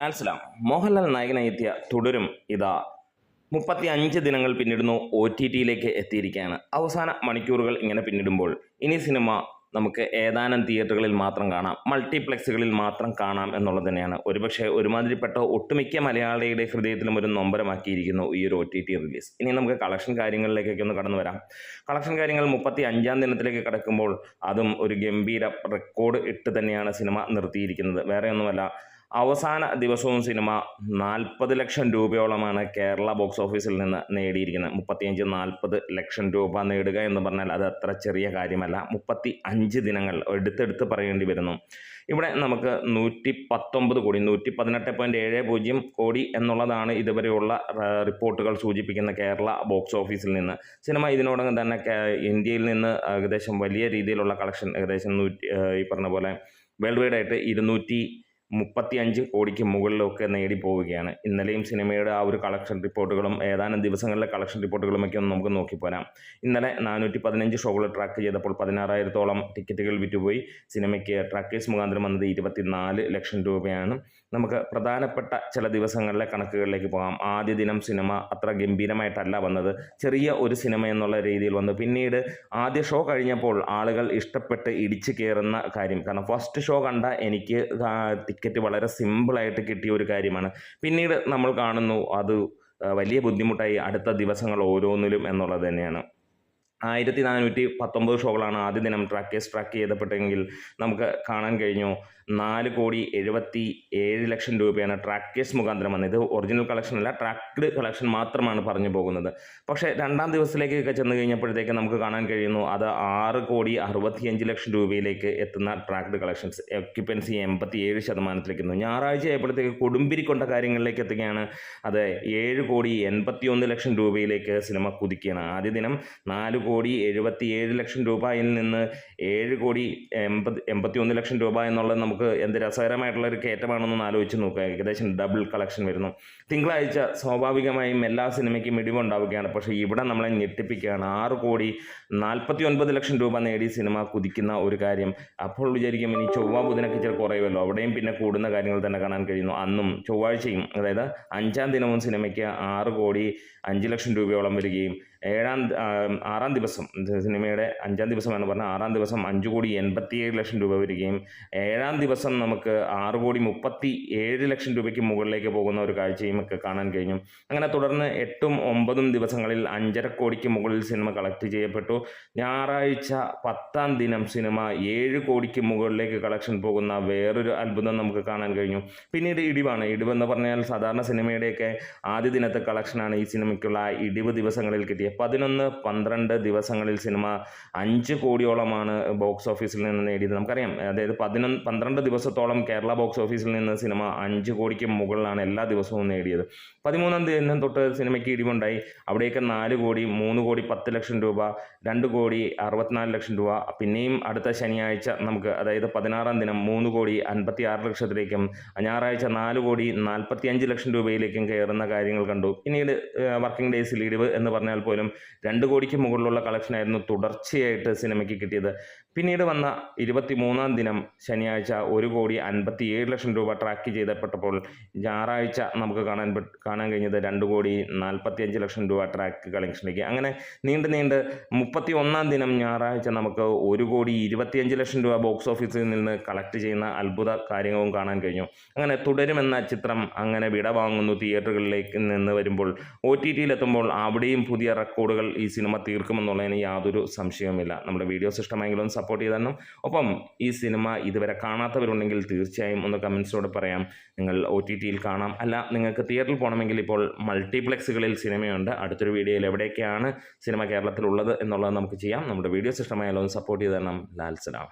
മനസ്സിലാം. മോഹൻലാൽ നായകനായി എത്തിയ തുടരും ഇതാ 35 ദിനങ്ങൾ പിന്നിടുന്നു, OTTയിലേക്ക് എത്തിയിരിക്കുകയാണ്. അവസാന മണിക്കൂറുകൾ ഇങ്ങനെ പിന്നിടുമ്പോൾ ഇനി സിനിമ നമുക്ക് ഏതാനും തിയേറ്ററുകളിൽ മാത്രം കാണാം, മൾട്ടിപ്ലക്സുകളിൽ മാത്രം കാണാം എന്നുള്ളത് തന്നെയാണ് ഒരുപക്ഷെ ഒരുമാതിരിപ്പെട്ട ഒട്ടുമിക്ക മലയാളിയുടെ ഹൃദയത്തിലും ഒരു നൊമ്പരമാക്കിയിരിക്കുന്നു ഈ ഒരു OTT റിലീസ്. ഇനി നമുക്ക് കളക്ഷൻ കാര്യങ്ങളിലേക്കൊക്കെ ഒന്ന് കടന്നു വരാം. കളക്ഷൻ കാര്യങ്ങൾ 35 ദിനത്തിലേക്ക് കടക്കുമ്പോൾ അതും ഒരു ഗംഭീര റെക്കോർഡ് ഇട്ട് തന്നെയാണ് സിനിമ നിർത്തിയിരിക്കുന്നത്. വേറെ ഒന്നുമല്ല, അവസാന ദിവസവും സിനിമ 40 ലക്ഷം രൂപയോളമാണ് കേരള ബോക്സ് ഓഫീസിൽ നിന്ന് നേടിയിരിക്കുന്നത്. 35-40 ലക്ഷം രൂപ നേടുക എന്ന് പറഞ്ഞാൽ അത് അത്ര ചെറിയ കാര്യമല്ല. 35 ദിനങ്ങൾ എടുത്തെടുത്ത് പറയേണ്ടി വരുന്നു. ഇവിടെ നമുക്ക് 119 കോടി 118.70 കോടി എന്നുള്ളതാണ് ഇതുവരെയുള്ള റിപ്പോർട്ടുകൾ സൂചിപ്പിക്കുന്ന കേരള ബോക്സ് ഓഫീസിൽ നിന്ന്. സിനിമ ഇതിനോടകം തന്നെ ഇന്ത്യയിൽ നിന്ന് ഏകദേശം വലിയ രീതിയിലുള്ള കളക്ഷൻ ഏകദേശം ഈ പറഞ്ഞ പോലെ വേൾഡ് വൈഡായിട്ട് 235 കോടിക്ക് മുകളിലൊക്കെ നേടിപ്പോവുകയാണ്. ഇന്നലെയും സിനിമയുടെ ആ ഒരു കളക്ഷൻ റിപ്പോർട്ടുകളും ഏതാനും ദിവസങ്ങളിലെ കളക്ഷൻ റിപ്പോർട്ടുകളുമൊക്കെ ഒന്ന് നമുക്ക് നോക്കിപ്പോരാം. ഇന്നലെ 415 ഷോകൾ ട്രാക്ക് ചെയ്തപ്പോൾ 16,000-ഓളം ടിക്കറ്റുകൾ വിറ്റുപോയി. സിനിമയ്ക്ക് ട്രാക്കേഴ്സ് മുഖാന്തരം വന്നത് 24 ലക്ഷം രൂപയാണ്. നമുക്ക് പ്രധാനപ്പെട്ട ചില ദിവസങ്ങളിലെ കണക്കുകളിലേക്ക് പോകാം. ആദ്യ ദിനം സിനിമ അത്ര ഗംഭീരമായിട്ടല്ല വന്നത്, ചെറിയ ഒരു സിനിമ എന്നുള്ള രീതിയിൽ വന്നു. പിന്നീട് ആദ്യ ഷോ കഴിഞ്ഞപ്പോൾ ആളുകൾ ഇഷ്ടപ്പെട്ട് ഇടിച്ചു കയറുന്ന കാര്യം, കാരണം ഫസ്റ്റ് ഷോ കണ്ട എനിക്ക് ടിക്കറ്റ് വളരെ സിമ്പിളായിട്ട് കിട്ടിയ ഒരു കാര്യമാണ്. പിന്നീട് നമ്മൾ കാണുന്നു അത് വലിയ ബുദ്ധിമുട്ടായി അടുത്ത ദിവസങ്ങൾ ഓരോന്നിലും എന്നുള്ളത് തന്നെയാണ്. 1419 ഷോകളാണ് ആദ്യ ദിനം ട്രാക്ക് ചെയ്തപ്പെട്ടെങ്കിൽ നമുക്ക് കാണാൻ കഴിഞ്ഞു 4,77 ലക്ഷം രൂപയാണ് ട്രാക്കേഴ്സ് മുഖാന്തരം വന്നത്. ഇത് ഒറിജിനൽ കളക്ഷൻ അല്ല, ട്രാക്ക്ഡ് കളക്ഷൻ മാത്രമാണ് പറഞ്ഞു പോകുന്നത്. പക്ഷേ രണ്ടാം ദിവസത്തിലേക്കൊക്കെ ചെന്ന് കഴിഞ്ഞപ്പോഴത്തേക്ക് നമുക്ക് കാണാൻ കഴിയുന്നു അത് 6,65 ലക്ഷം രൂപയിലേക്ക് എത്തുന്ന ട്രാക്ക്ഡ് കളക്ഷൻസ്. ഒക്യുപ്പൻസി 87% എത്തുന്നു. ഞായറാഴ്ച ആയപ്പോഴത്തേക്ക് കൊടുമ്പിരിക്കൊണ്ട കാര്യങ്ങളിലേക്ക് എത്തുകയാണ്. അത് 7,81 ലക്ഷം രൂപയിലേക്ക് സിനിമ കുതിക്കുകയാണ്. ആദ്യ ദിനം 4,77 ലക്ഷം രൂപയിൽ നിന്ന് 7,81 ലക്ഷം രൂപ എന്നുള്ളത് നമുക്ക് എന്ത് രസകരമായിട്ടുള്ളൊരു കയറ്റമാണെന്നൊന്ന് ആലോചിച്ച് നോക്കുക. ഏകദേശം ഡബിൾ കളക്ഷൻ വരുന്നു. തിങ്കളാഴ്ച സ്വാഭാവികമായും എല്ലാ സിനിമയ്ക്കും ഇടിവുണ്ടാവുകയാണ്. പക്ഷേ ഇവിടെ നമ്മളെ ഞെട്ടിപ്പിക്കുകയാണ്. 6,49 ലക്ഷം രൂപ നേടി സിനിമ കുതിക്കുന്ന ഒരു കാര്യം. അപ്പോൾ വിചാരിക്കും ഇനി ചൊവ്വ ബുധനൊക്കെ ചില കുറയുമല്ലോ, അവിടെയും പിന്നെ കൂടുന്ന കാര്യങ്ങൾ തന്നെ കാണാൻ കഴിയുന്നു. അന്നും ചൊവ്വാഴ്ചയും അതായത് 5-ാം ദിനവും സിനിമയ്ക്ക് 6,05 ലക്ഷം രൂപയോളം വരികയും ആറാം ദിവസം സിനിമയുടെ 5-ാം ദിവസമാണ് പറഞ്ഞാൽ 6-ാം ദിവസം 5,87 ലക്ഷം രൂപ വരികയും 7-ാം ദിവസം നമുക്ക് 6,37 ലക്ഷം രൂപയ്ക്ക് മുകളിലേക്ക് പോകുന്ന ഒരു കാഴ്ചയും ഒക്കെ കാണാൻ കഴിഞ്ഞു. അങ്ങനെ തുടർന്ന് 8-ഉം 9-ഉം ദിവസങ്ങളിൽ 5.5 കോടിക്ക് മുകളിൽ സിനിമ കളക്ട് ചെയ്യപ്പെട്ടു. ഞായറാഴ്ച 10-ാം ദിനം സിനിമ 7 കോടിക്ക് മുകളിലേക്ക് കളക്ഷൻ പോകുന്ന വേറൊരു അത്ഭുതം നമുക്ക് കാണാൻ കഴിഞ്ഞു. പിന്നീട് ഇടിവെന്ന് പറഞ്ഞാൽ സാധാരണ സിനിമയുടെയൊക്കെ ആദ്യ ദിനത്തെ കളക്ഷനാണ് ഈ സിനിമയ്ക്കുള്ള ഇടിവ് ദിവസങ്ങളിൽ കിട്ടിയത്. 11-12 ദിവസങ്ങളിൽ സിനിമ 5 കോടിയോളമാണ് ബോക്സ് ഓഫീസിൽ നിന്ന് നേടിയത്. നമുക്കറിയാം, അതായത് 12 ദിവസത്തോളം കേരള ബോക്സ് ഓഫീസിൽ നിന്ന് സിനിമ 5 കോടിക്ക് മുകളിലാണ് എല്ലാ ദിവസവും നേടിയത്. 13-ാം ദിനം തൊട്ട് സിനിമയ്ക്ക് ഇടിവുണ്ടായി. അവിടെയൊക്കെ 4 കോടി, 3 കോടി 10 ലക്ഷം രൂപ, 2 കോടി 64 ലക്ഷം രൂപ. പിന്നെയും അടുത്ത ശനിയാഴ്ച നമുക്ക്, അതായത് 16-ാം ദിനം 3 കോടി 56 ലക്ഷത്തിലേക്കും ഞായറാഴ്ച 4 കോടി 45 ലക്ഷം രൂപയിലേക്കും കയറുന്ന കാര്യങ്ങൾ കണ്ടു. പിന്നീട് വർക്കിംഗ് ഡേയ്സിൽ ഇടിവ് എന്ന് പറഞ്ഞാൽ പോലും 2 കോടിക്ക് മുകളിലുള്ള കളക്ഷനായിരുന്നു തുടർച്ചയായിട്ട് സിനിമയ്ക്ക് കിട്ടിയത്. പിന്നീട് വന്ന 23-ാം ദിനം ശനിയാഴ്ച 1 കോടി 57 ലക്ഷം രൂപ ട്രാക്ക് ചെയ്തപ്പെട്ടപ്പോൾ ഞായറാഴ്ച നമുക്ക് കാണാൻ കഴിഞ്ഞത് 2 കോടി 45 ലക്ഷം രൂപ ട്രാക്ക് കളക്ഷനിലേക്ക്. അങ്ങനെ നീണ്ട് 31-ാം ദിനം ഞായറാഴ്ച നമുക്ക് 1 കോടി 25 ലക്ഷം രൂപ ബോക്സ് ഓഫീസിൽ നിന്ന് കളക്ട് ചെയ്യുന്ന അത്ഭുത കാര്യവും കാണാൻ കഴിഞ്ഞു. അങ്ങനെ തുടരുമെന്ന ചിത്രം അങ്ങനെ വിട വാങ്ങുന്നു തിയേറ്ററുകളിലേക്ക് നിന്ന് വരുമ്പോൾ. OTTയിലെത്തുമ്പോൾ അവിടെയും പുതിയ റെക്കോർഡുകൾ ഈ സിനിമ തീർക്കുമെന്നുള്ളതിന് യാതൊരു സംശയവുമില്ല. നമ്മുടെ വീഡിയോസ് ഇഷ്ടമായെങ്കിലും സപ്പോർട്ട് ചെയ്താലും, ഒപ്പം ഈ സിനിമ ഇതുവരെ കാണാത്തവരുണ്ടെങ്കിൽ തീർച്ചയായും ഒന്ന് കമൻസിലൂടെ പറയാം. നിങ്ങൾ OTTയിൽ കാണാം, അല്ല നിങ്ങൾക്ക് തിയേറ്ററിൽ പോകണമെങ്കിൽ ഇപ്പോൾ മൾട്ടിപ്ലക്സുകളിൽ സിനിമയുണ്ട്. അടുത്തൊരു വീഡിയോയിൽ എവിടെയൊക്കെയാണ് സിനിമ കേരളത്തിലുള്ളത് എന്നുള്ളത് നമുക്ക് ചെയ്യാം. നമ്മുടെ വീഡിയോസ് ഇഷ്ടമായാലും സപ്പോർട്ട് ചെയ്ത് തരണം. ലാൽ സലാം.